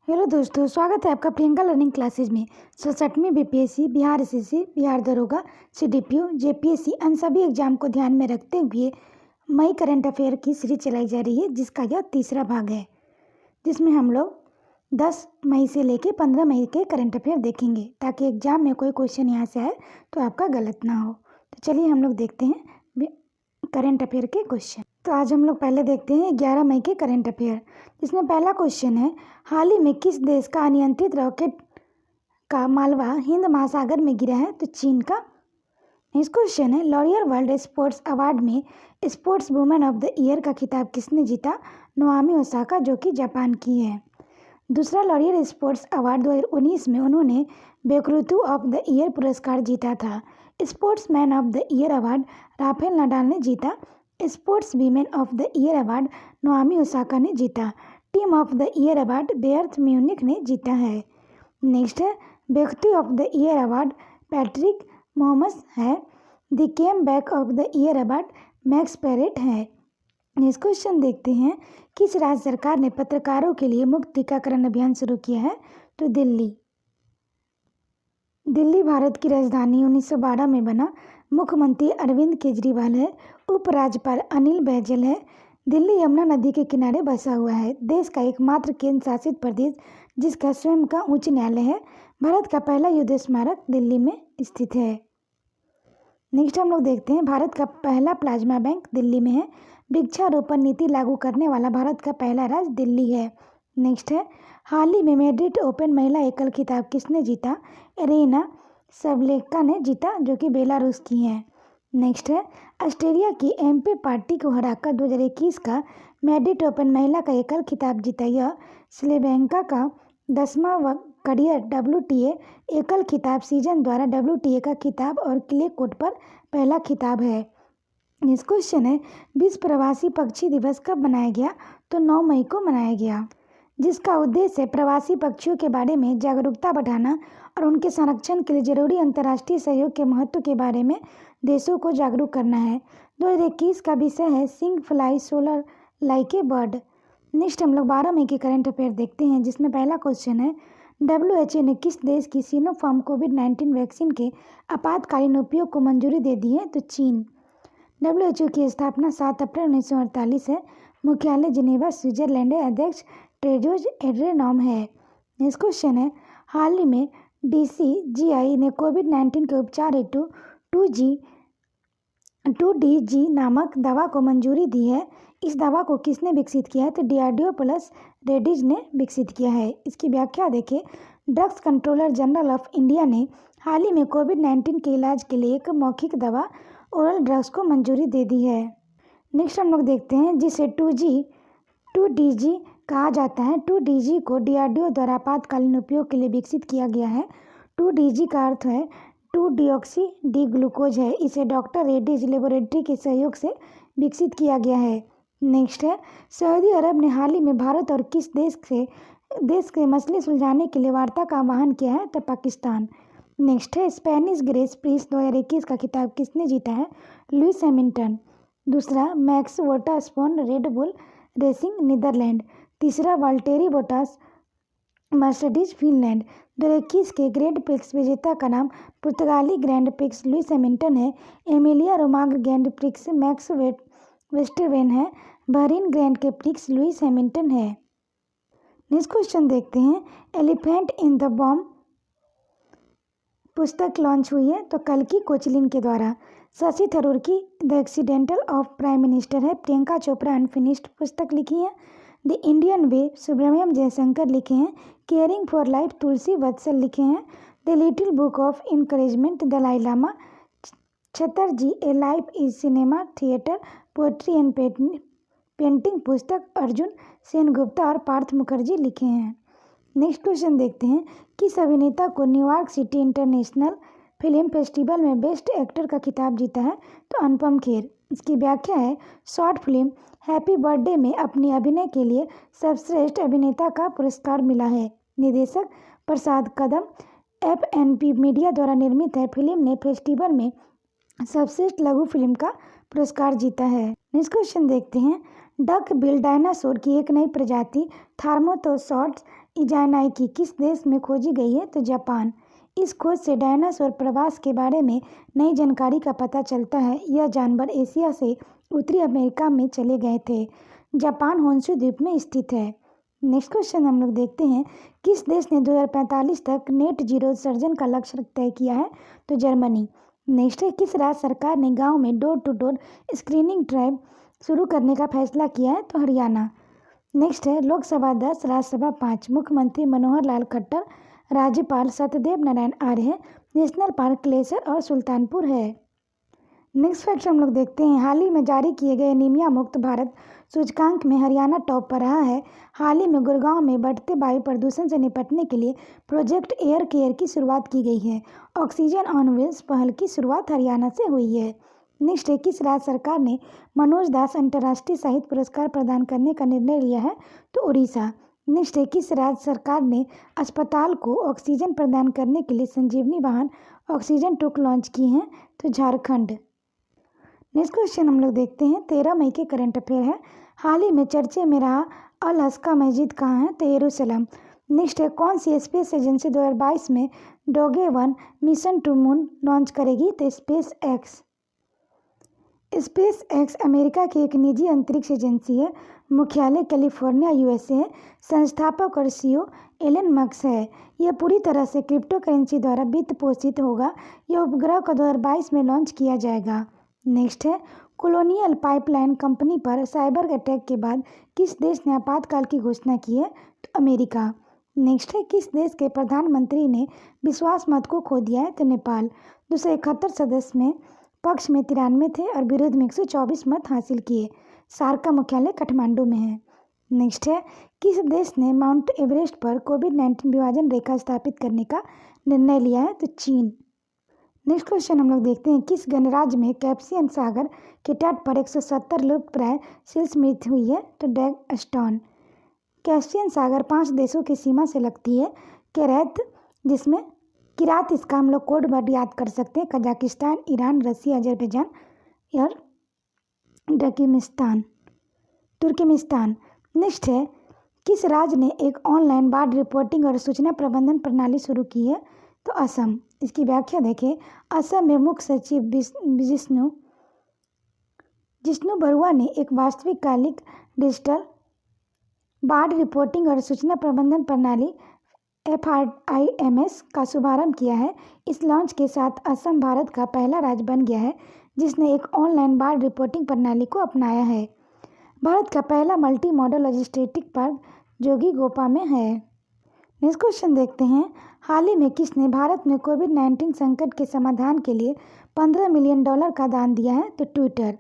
Hello दोस्तों, स्वागत है आपका प्रियंका लर्निंग क्लासेज में। 67वीं बीपीएससी, बिहार एसएससी, बिहार दरोगा, सीडीपीओ, जेपीएससी इन सभी एग्जाम को ध्यान में रखते हुए मई करंट अफेयर की सीरीज चलाई जा रही है, जिसका यह तीसरा भाग है, जिसमें हम लोग 10 मई से लेकर 15 मई के करंट अफेयर देखेंगे, ताकि एग्जाम में कोई क्वेश्चन यहाँ से आए तो आपका गलत ना हो। तो चलिए हम लोग देखते हैं करंट अफेयर के क्वेश्चन। तो आज हम लोग पहले देखते हैं 11 मई के करंट अफेयर, जिसमें पहला क्वेश्चन है, हाल ही में किस देश का अनियंत्रित रॉकेट का मालवा हिंद महासागर में गिरा है? तो चीन का। नेक्स्ट क्वेश्चन है, लॉरियर वर्ल्ड स्पोर्ट्स अवार्ड में sports women of the year का खिताब किसने जीता? नोआमी ओसाका, जो कि जापान की है। दूसरा लॉरियर स्पोर्ट्स अवार्ड 2019 में उन्होंने बेकुरुतु ऑफ द ईयर पुरस्कार जीता था। Sports man of the year award Rafael Nadal ने जीता। Sports women of the year award Naomi Osaka ने जीता। Team of the year award Bayern Munich ने जीता है। नेक्स्ट है, व्यक्ति of the year award Patrick Mahomes है। The come back of the year award Max Parrot है। Next question देखते हैं, किस राज्य सरकार ने पत्रकारों के लिए मुफ्त टीकाकरण अभियान शुरू किया है? तो दिल्ली। दिल्ली भारत की राजधानी 1912 में बना। मुख्यमंत्री अरविंद केजरीवाल है। उपराज्यपाल अनिल बैजल है। दिल्ली यमुना नदी के किनारे बसा हुआ है। देश का एकमात्र केंद्र शासित प्रदेश जिसका स्वयं का उच्च न्यायालय है। भारत का पहला युद्ध स्मारक दिल्ली में स्थित है। नेक्स्ट हम लोग देखते हैं, भारत का पहला प्लाज्मा बैंक दिल्ली में है। वृक्षारोपण नीति लागू करने वाला भारत का पहला राज्य दिल्ली है। नेक्स्ट है, हाल ही में मैड्रिड ओपन महिला एकल खिताब किसने जीता? एरेना सबलेंका ने जीता, जो कि बेलारूस की हैं। नेक्स्ट है, ऑस्ट्रेलिया की एमपी पार्टी को हराकर 2021 का मैड्रिड ओपन महिला का एकल खिताब जीता। यह सबलेंका का 10वां करियर WTA एकल खिताब सीजन द्वारा WTA का खिताब और क्ले कोर्ट पर पहला खिताब है। नेक्स्ट क्वेश्चन है, विश्व प्रवासी पक्षी दिवस कब मनाया गया? तो 9 मई को मनाया गया, जिसका उद्देश्य प्रवासी पक्षियों के बारे में जागरूकता बढ़ाना और उनके संरक्षण के लिए जरूरी अंतर्राष्ट्रीय सहयोग के महत्व के बारे में देशों को जागरूक करना है। 2021 का विषय है sing fly soar like a bird. Next हम लोग 12 मई के करंट अफेयर देखते हैं, जिसमें पहला क्वेश्चन है, WHO ने किस देश की सिनोफार्म कोविड-19 वैक्सीन के आपातकालीन उपयोग को मंजूरी दे दी है? तो चीन। WHO की स्थापना 7 अप्रैल 1948 है। मुख्यालय जिनेवा, स्विट्जरलैंड है। अध्यक्ष टेड्रोस एड्रेनॉम है। नेक्स्ट क्वेश्चन है, हाल ही में DCGI ने कोविड-19 के उपचार हेतु 2DG नामक दवा को मंजूरी दी है। इस दवा को किसने विकसित किया है? तो DRDO प्लस रेड्डीज ने विकसित किया है। इसकी व्याख्या देखें, drugs controller general of India ने हाल ही में कोविड-19 के इलाज के लिए एक मौखिक दवा ओरल ड्रग्स को मंजूरी दे दी है। नेक्स्ट हम लोग देखते हैं, जिसे 2DG कहा जाता है। 2DG को DRDO द्वारा आपातकालीन उपयोग के लिए विकसित किया गया है। 2DG का अर्थ है 2-डिऑक्सी डी ग्लूकोज है। इसे डॉक्टर रेड्डीज लेबोरेटरी के सहयोग से विकसित किया गया है। नेक्स्ट है, सऊदी अरब ने हाल ही में भारत और किस देश के मसले सुलझाने के लिए वार्ता का आह्वान किया है? तो पाकिस्तान। नेक्स्ट है, स्पेनिश ग्रेस प्रिस 2021 का खिताब किसने जीता है? Lewis Hamilton. दूसरा, Max Verstappen Red Bull Racing Netherlands. तीसरा, वाल्टेरी बोटास मर्सिडीज फिनलैंड। 2021 के ग्रैंड प्रिक्स विजेता का नाम पुर्तगाली ग्रैंड प्रिक्स लुइस हैमिल्टन है। Emilia Romagna Grand Prix Max Verstappen है। बहरीन ग्रैंड के प्रिक्स लुइस हैमिल्टन है। नेक्स्ट क्वेश्चन देखते हैं, एलिफेंट इन द बॉम्ब पुस्तक लॉन्च हुई है, तो कल्कि कोचलिन के द्वारा। शशि थरूर की the accidental of prime minister है। प्रियंका चोपड़ा अनफिनिश्ड पुस्तक लिखी है। The Indian way Subrahmanyam Jaishankar लिखे हैं। Caring for life Tulsi Vatsal लिखे हैं। The little book of encouragement Dalai Lama Chatterjee a life is cinema theatre poetry and painting पुस्तक अर्जुन सेनगुप्ता और पार्थ मुखर्जी लिखे हैं। नेक्स्ट क्वेश्चन देखते हैं, किस अभिनेता को New York city international film festival में बेस्ट एक्टर का खिताब जीता है? तो अनुपम खेर। इसकी व्याख्या है, शॉर्ट फिल्म हैप्पी बर्थडे में अपनी अभिनय के लिए सर्वश्रेष्ठ अभिनेता का पुरस्कार मिला है। निर्देशक प्रसाद कदम। FNP मीडिया द्वारा निर्मित है। फिल्म ने फेस्टिवल में सर्वश्रेष्ठ लघु फिल्म का पुरस्कार जीता है। नेक्स्ट क्वेश्चन देखते हैं, डक बिल डायनासोर की एक नई प्रजाति थार्मोथोसॉर्स इजानाइकी किस देश में खोजी गई है? तो जापान। इस खोज से डायनासोर प्रवास के बारे में नई जानकारी का पता चलता है। यह जानवर एशिया से उत्तरी अमेरिका में चले गए थे। जापान होन्शु द्वीप में स्थित है। नेक्स्ट क्वेश्चन हम लोग देखते हैं, किस देश ने 2045 तक नेट जीरो उत्सर्जन का लक्ष्य तय किया है? तो जर्मनी। नेक्स्ट है, किस राज्य सरकार ने गांव में door to door screening drive शुरू करने का फैसला किया है? तो हरियाणा। नेक्स्ट है, लोकसभा 10, राज्यसभा 5, मुख्यमंत्री मनोहर लाल खट्टर, राज्यपाल सत्यदेव नारायण आर्य, नेशनल पार्क क्लेसर और सुल्तानपुर है। नेक्स्ट फैक्ट हम लोग देखते हैं, हाल ही में जारी किए गए एनीमिया मुक्त भारत सूचकांक में हरियाणा टॉप पर रहा है। हाल ही में गुड़गांव में बढ़ते वायु प्रदूषण से निपटने के लिए प्रोजेक्ट एयर केयर की शुरुआत की गई है। ऑक्सीजन ऑन व्हील्स पहल की शुरुआत हरियाणा से हुई है। नेक्स्ट है, किस राज्य सरकार ने मनोज दास अंतर्राष्ट्रीय साहित्य पुरस्कार प्रदान करने का निर्णय लिया है? तो उड़ीसा। नेक्स्ट है, किस राज्य सरकार ने अस्पताल को ऑक्सीजन प्रदान करने के लिए संजीवनी वाहन ऑक्सीजन ट्रक लॉन्च की हैं? तो झारखंड। नेक्स्ट क्वेश्चन हम लोग देखते हैं, 13 मई के करंट अफेयर है। हाल ही में चर्चे में रहा अल हस्का मस्जिद कहाँ है? तो यरूशलेम। नेक्स्ट है, कौन सी स्पेस एजेंसी 2022 में डोगे-1 मिशन टू मून लॉन्च करेगी? तो space x. Space x America की एक निजी अंतरिक्ष एजेंसी है। मुख्यालय कैलिफोर्निया यूएसए है। संस्थापक और सीईओ एलन मस्क है। यह पूरी तरह से क्रिप्टो करेंसी द्वारा वित्त पोषित होगा। यह उपग्रह को 2022 में लॉन्च किया जाएगा। नेक्स्ट है, कॉलोनियल पाइपलाइन कंपनी पर साइबर अटैक के बाद किस देश ने आपातकाल की घोषणा की है? तो अमेरिका। नेक्स्ट है, किस देश के प्रधानमंत्री ने विश्वास मत को खो दिया है? तो नेपाल। 271 सदस्य में पक्ष में 93 थे और विरोध में 124 मत हासिल किए। सार्क का मुख्यालय काठमांडू में है। नेक्स्ट है, किस देश ने माउंट एवरेस्ट पर कोविड-19 विभाजन रेखा स्थापित करने का निर्णय लिया है? तो चीन। नेक्स्ट क्वेश्चन हम लोग देखते हैं, किस गणराज्य में कैस्पियन सागर के तट पर 170 लुप्तप्राय सील्स मृत्यु हुई है? तो डैगेस्तान। कैस्पियन सागर 5 देशों की सीमा से लगती है। केरैत, जिसमें किरात, इसका हम लोग कोड वर्ड याद कर सकते हैं, कजाकिस्तान, ईरान, रसिया, अजरबैजान और तुर्कमेनिस्तान। नेक्स्ट है, किस राज्य ने एक ऑनलाइन बाढ़ रिपोर्टिंग और सूचना प्रबंधन प्रणाली शुरू की है? तो असम। इसकी व्याख्या देखें, असम में मुख्य सचिव जिष्णु बरुआ ने एक वास्तविक कालिक डिजिटल बाढ़ रिपोर्टिंग और सूचना प्रबंधन प्रणाली FRIMS का शुभारंभ किया है। इस लॉन्च के साथ असम भारत का पहला राज्य बन गया है जिसने एक ऑनलाइन बाढ़ रिपोर्टिंग प्रणाली को अपनाया है। भारत का पहला multi modal logistic park Jogighopa में है। नेक्स्ट क्वेश्चन देखते हैं, हाल ही में किसने भारत में कोविड-19 संकट के समाधान के लिए $15 मिलियन का दान दिया है? तो ट्विटर।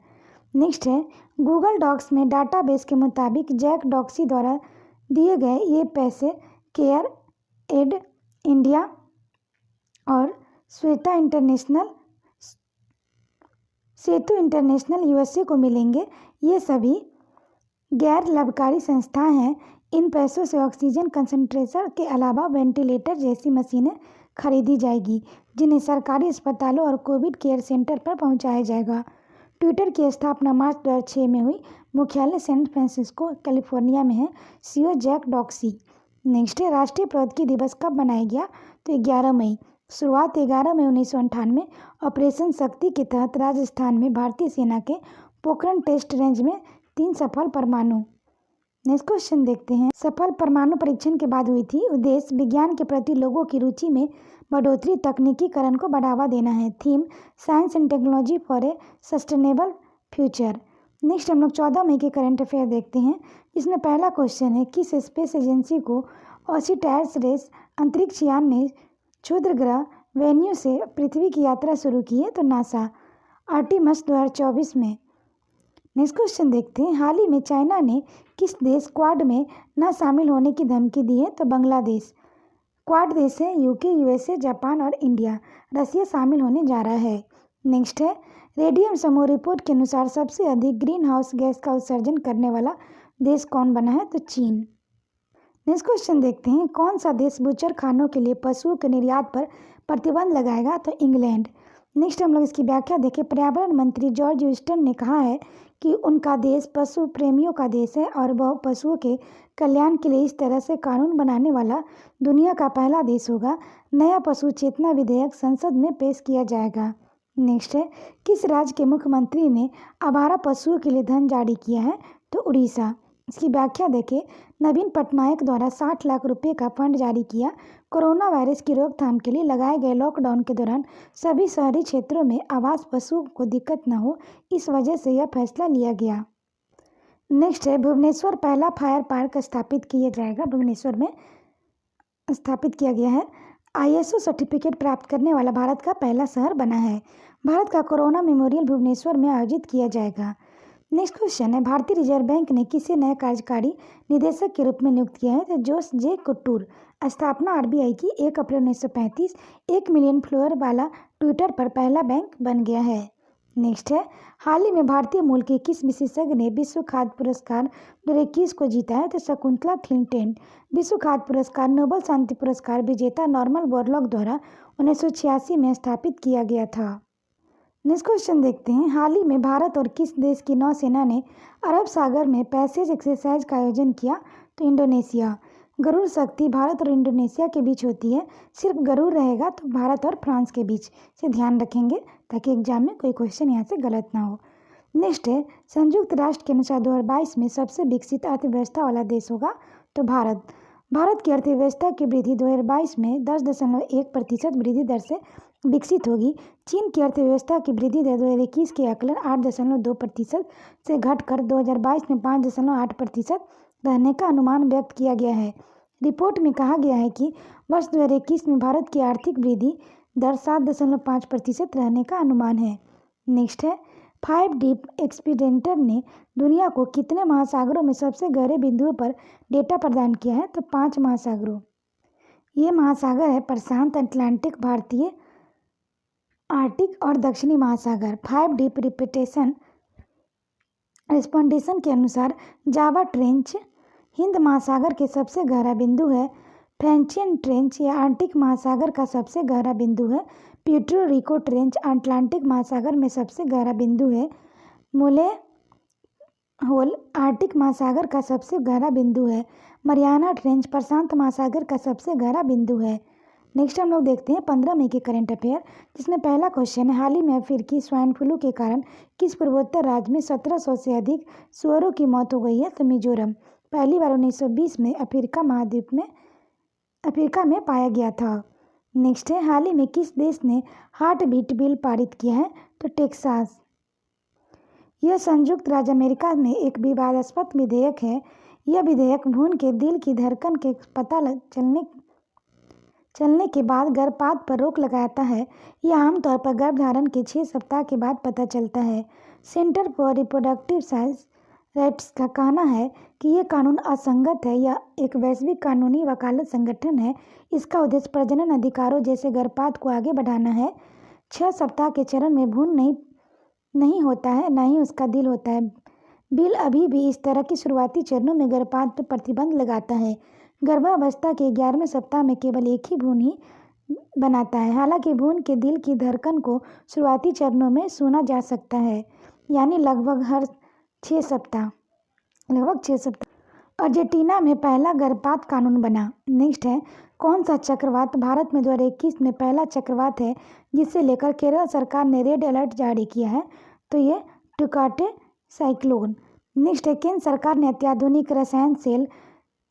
नेक्स्ट है, गूगल डॉक्स में डाटाबेस के मुताबिक जैक डॉक्सी द्वारा दिए गए ये पैसे केयर एड इंडिया और सेतु इंटरनेशनल USA को मिलेंगे। ये सभी गैर लाभकारी संस्थाएं हैं। इन पैसों से ऑक्सीजन कंसंट्रेटर के अलावा वेंटिलेटर जैसी मशीनें खरीदी जाएगी जिन्हें सरकारी अस्पतालों और कोविड केयर सेंटर पर पहुंचाया जाएगा। ट्विटर की स्थापना मार्च 2006 में हुई। मुख्यालय सैन फ्रांसिस्को कैलिफोर्निया में है। CEO Jack Doxy. नेक्स्ट है, राष्ट्रीय प्रौद्योगिकी दिवस कब मनाया गया? तो 11 मई। शुरुआत 11 मई 1998 ऑपरेशन शक्ति के तहत राजस्थान में भारतीय सेना के पोखरण टेस्ट रेंज में 3 सफल परमाणु। नेक्स्ट क्वेश्चन देखते हैं, सफल परमाणु परीक्षण के बाद हुई थी। उद्देश्य विज्ञान के प्रति लोगों की रुचि में बढ़ोतरी, तकनीकीकरण को बढ़ावा देना है। Theme science and technology for a sustainable future. Next हम लोग 14 मई के करंट अफेयर देखते हैं, जिसमें पहला क्वेश्चन है, किस स्पेस एजेंसी को ऑसिटायर्स रेस अंतरिक्ष यान ने क्षुद्र ग्रह वेन्यू से पृथ्वी की यात्रा शुरू की है? तो नासा। आर्टेमिस 2024 में। नेक्स्ट क्वेश्चन देखते हैं, हाल ही में चाइना ने किस देश क्वाड में न शामिल होने की धमकी दी है? तो बांग्लादेश। क्वाड देश है UK, USA, जापान और इंडिया। रसिया शामिल होने जा रहा है। नेक्स्ट है, रेडियम समूह रिपोर्ट के अनुसार सबसे अधिक ग्रीन हाउस गैस का उत्सर्जन करने वाला देश कौन बना है? तो चीन। नेक्स्ट क्वेश्चन देखते हैं, कौन सा देश बूचर खानों के लिए पशुओं के निर्यात पर प्रतिबंध लगाएगा? तो इंग्लैंड। नेक्स्ट हम लोग इसकी व्याख्या देखें, पर्यावरण मंत्री जॉर्ज ह्यूस्टन ने कहा है कि उनका देश पशु प्रेमियों का देश है और वह पशुओं के कल्याण के लिए इस तरह से कानून बनाने वाला दुनिया का पहला देश होगा। नया पशु चेतना विधेयक संसद में पेश किया जाएगा। नेक्स्ट है, किस राज्य के मुख्यमंत्री ने आवारा पशुओं के लिए धन जारी किया है? तो उड़ीसा। इसकी व्याख्या देखें, नवीन पटनायक द्वारा 60 लाख रुपए का फंड जारी किया। कोरोना वायरस की रोकथाम के लिए लगाए गए लॉकडाउन के दौरान सभी शहरी क्षेत्रों में आवास पशुओं को दिक्कत न हो, इस वजह से यह फैसला लिया गया। नेक्स्ट है, भुवनेश्वर पहला फायर पार्क स्थापित किया जाएगा। भुवनेश्वर में स्थापित किया गया है। ISO सर्टिफिकेट प्राप्त करने वाला भारत का पहला शहर बना है। भारत का कोरोना मेमोरियल भुवनेश्वर में आयोजित किया जाएगा। नेक्स्ट क्वेश्चन है, भारतीय रिजर्व बैंक ने किसे नए कार्यकारी निदेशक के रूप में नियुक्त किया है? तो जोस जे कुट्टूर। स्थापना RBI की 1 अप्रैल 1935। 1 मिलियन फॉलोअर वाला ट्विटर पर पहला बैंक बन गया है। नेक्स्ट है, हाल ही में भारतीय मूल के किस विशेषज्ञ ने विश्व खाद्य पुरस्कार 2021 को जीता है? तो शकुंतला थिनटेन। विश्व खाद्य पुरस्कार नोबेल शांति पुरस्कार विजेता नॉर्मन बोरलॉग द्वारा 1986 में स्थापित किया गया था। नेक्स्ट क्वेश्चन देखते हैं, हाल ही में भारत और किस देश की नौसेना ने अरब सागर में पैसेज एक्सरसाइज का आयोजन किया? तो इंडोनेशिया। गरुड़ शक्ति भारत और इंडोनेशिया के बीच होती है। सिर्फ गरुड़ रहेगा तो भारत और फ्रांस के बीच, से ध्यान रखेंगे ताकि एग्जाम में कोई क्वेश्चन यहाँ से गलत ना हो। नेक्स्ट है, संयुक्त राष्ट्र के अनुसार 2022 में सबसे विकसित अर्थव्यवस्था वाला देश होगा तो भारत। भारत की अर्थव्यवस्था की वृद्धि 2022 में 10.1% वृद्धि दर से विकसित होगी। चीन की अर्थव्यवस्था की वृद्धि दर 2021 के आकलन 8.2% से घटकर 2022 में 5.8% रहने का अनुमान व्यक्त किया गया है। रिपोर्ट में कहा गया है कि वर्ष 2021 में भारत की आर्थिक वृद्धि दर 7.5% रहने का अनुमान है। नेक्स्ट है, 5D एक्सपीडिएटर ने दुनिया को कितने महासागरों में सबसे गहरे बिंदुओं पर डेटा प्रदान किया है? तो 5 महासागरों। ये महासागर है प्रशांत, अटलांटिक, भारतीय, आर्कटिक और दक्षिणी महासागर। 5D रिस्पॉन्डेशन के अनुसार जावा ट्रेंच हिंद महासागर के सबसे गहरा बिंदु है। फ्रेंचियन ट्रेंच या आर्कटिक महासागर का सबसे गहरा बिंदु है। प्यूर्टो रिको ट्रेंच अटलांटिक महासागर में सबसे गहरा बिंदु है। मोले होल आर्कटिक महासागर का सबसे गहरा बिंदु है। मरियाना ट्रेंच प्रशांत महासागर का सबसे गहरा बिंदु है। नेक्स्ट हम लोग देखते हैं 15 मई के करंट अफेयर, जिसमें पहला क्वेश्चन है, हाल ही में अफ्रीकी स्वाइन फ्लू के कारण किस पूर्वोत्तर राज्य में 1700 से अधिक सुअरों की मौत हो गई है? तो मिजोरम। पहली बार 1920 में अफ्रीका में पाया गया था। नेक्स्ट है, हाल ही में किस देश ने हार्ट बीट बिल पारित किया है? तो टेक्सास। यह संयुक्त राज्य अमेरिका में एक विवादास्पद विधेयक है। यह विधेयक भ्रूण के दिल की धड़कन के पता चलने के बाद गर्भपात पर रोक लगाता है। यह आमतौर पर गर्भधारण के 6 सप्ताह के बाद पता चलता है। सेंटर फॉर रिप्रोडक्टिव राइट्स का कहना है कि यह कानून असंगत है। यह एक वैश्विक कानूनी वकालत संगठन है। इसका उद्देश्य प्रजनन अधिकारों जैसे गर्भपात को आगे बढ़ाना है। 6 सप्ताह के चरण में भ्रूण नहीं होता है, न ही उसका दिल होता है। बिल अभी भी इस तरह के शुरुआती चरणों में गर्भपात पर प्रतिबंध लगाता है। गर्भावस्था के 11वें सप्ताह में केवल एक ही भ्रूण ही बनाता है। हालांकि भ्रूण के दिल की धड़कन को शुरुआती चरणों में सुना जा सकता है, यानी लगभग 6 सप्ताह। अर्जेंटीना में पहला गर्भपात कानून बना। नेक्स्ट है, कौन सा चक्रवात भारत में 2021 में पहला चक्रवात है जिसे लेकर केरल सरकार ने रेड अलर्ट जारी किया है? तो ये टुकाटे साइक्लोन। नेक्स्ट है, केंद्र सरकार ने अत्याधुनिक रसायन सेल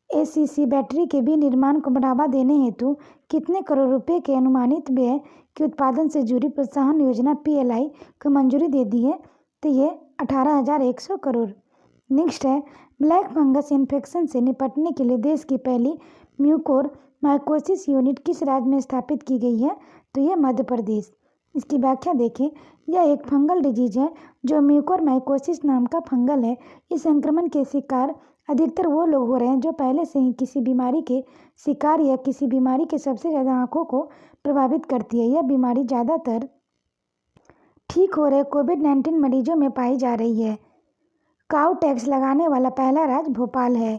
ACC बैटरी के विनिर्माण को बढ़ावा देने हेतु कितने करोड़ रुपए के अनुमानित व्यय के उत्पादन से जुड़ी प्रोत्साहन योजना PLI को मंजूरी दे दी है? तो ये 18,100 करोड़। नेक्स्ट है, ब्लैक फंगस इन्फेक्शन से निपटने के लिए देश की पहली म्यूकोर माइकोसिस यूनिट किस राज्य में स्थापित की गई है? तो यह मध्य प्रदेश। इसकी व्याख्या देखें, यह एक फंगल डिजीज है जो म्यूकोर माइकोसिस नाम का फंगल है। इस संक्रमण के शिकार अधिकतर वो लोग हो रहे हैं जो पहले से ही किसी बीमारी के शिकार या किसी बीमारी के सबसे ज़्यादा आंखों को प्रभावित करती है। यह बीमारी ज़्यादातर ठीक हो रहे कोविड-19 मरीजों में पाई जा रही है। काऊ टैक्स लगाने वाला पहला राज्य भोपाल है।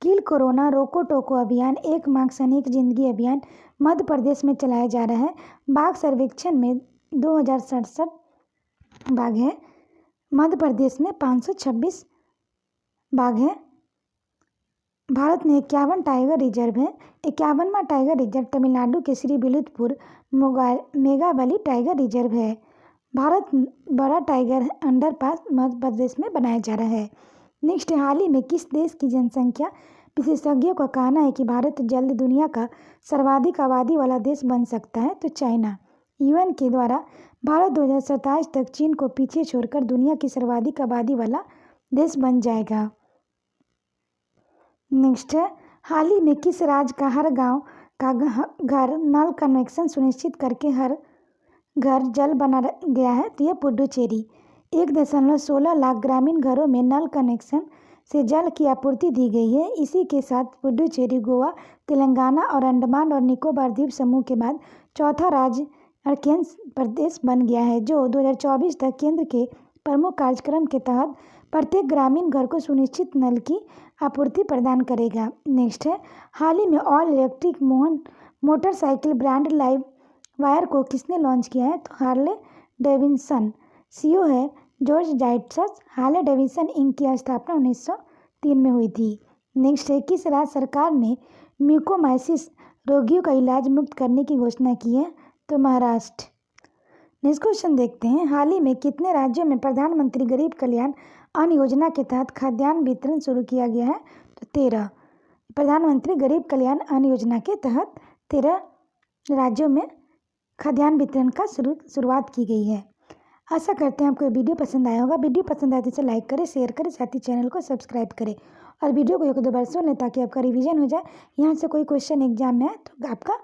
किल कोरोना रोको टोको अभियान, एक मास्क अनेक जिंदगी अभियान मध्य प्रदेश में चलाया जा रहा है। बाघ सर्वेक्षण में 2067 बाघ है। मध्य प्रदेश में 526 बाघ हैं। भारत में 51 टाइगर रिजर्व हैं। 51वां टाइगर रिजर्व तमिलनाडु के श्रीविल्लिपुतूर मेघावली टाइगर रिजर्व है। भारत बड़ा टाइगर अंडरपास मध्य प्रदेश में बनाया जा रहा है। नेक्स्ट, हाल ही में किस देश की जनसंख्या विशेषज्ञों का कहना है कि भारत जल्द दुनिया का सर्वाधिक आबादी वाला देश बन सकता है? तो चाइना। यूएन के द्वारा भारत 2027 तक चीन को पीछे छोड़कर दुनिया की सर्वाधिक आबादी वाला देश बन जाएगा। नेक्स्ट है, हाल ही में किस राज्य का हर गांव का घर नल कनेक्शन सुनिश्चित करके हर घर जल बना गया है? तो यह पुडुचेरी। 1.16 लाख ग्रामीण घरों में नल कनेक्शन से जल की आपूर्ति दी गई है। इसी के साथ पुडुचेरी गोवा, तेलंगाना और अंडमान और निकोबार द्वीप समूह के बाद चौथा राज्य और केंद्र प्रदेश बन गया है, जो 2024 तक केंद्र के प्रमुख कार्यक्रम के तहत प्रत्येक ग्रामीण घर को सुनिश्चित नल की आपूर्ति प्रदान करेगा। नेक्स्ट है, हाल ही में all electric motorcycle brand live wire को किसने लॉन्च किया है? तो हार्ले डेविडसन। सीईओ है जॉर्ज डाइटस। हार्ले डेविडसन इंक की स्थापना 1903 में हुई थी। नेक्स्ट है, किस राज्य सरकार ने म्यूकोमाइसिस रोगियों का इलाज मुक्त करने की घोषणा की है? तो महाराष्ट्र। नेक्स्ट क्वेश्चन देखते हैं, हाल ही में कितने राज्यों में प्रधानमंत्री गरीब कल्याण अन्न योजना के तहत खाद्यान्न वितरण शुरू किया गया है? तो 13। प्रधानमंत्री गरीब कल्याण अन्न योजना के तहत 13 राज्यों में खाद्यान्न वितरण का शुरुआत की गई है। आशा करते हैं आपको ये वीडियो पसंद आया होगा। वीडियो पसंद आए तो इसे लाइक करें, शेयर करें, साथ ही चैनल को सब्सक्राइब करें और वीडियो को 1-2 बार सुन लें ताकि आपका रिवीजन हो जाए। यहाँ से कोई क्वेश्चन एग्जाम में आए तो आपका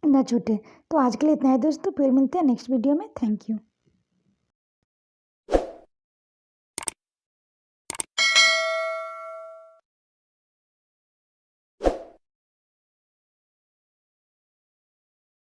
न छूटे। तो आज के लिए इतना है दोस्तों, फिर मिलते हैं नेक्स्ट वीडियो में। Thank you.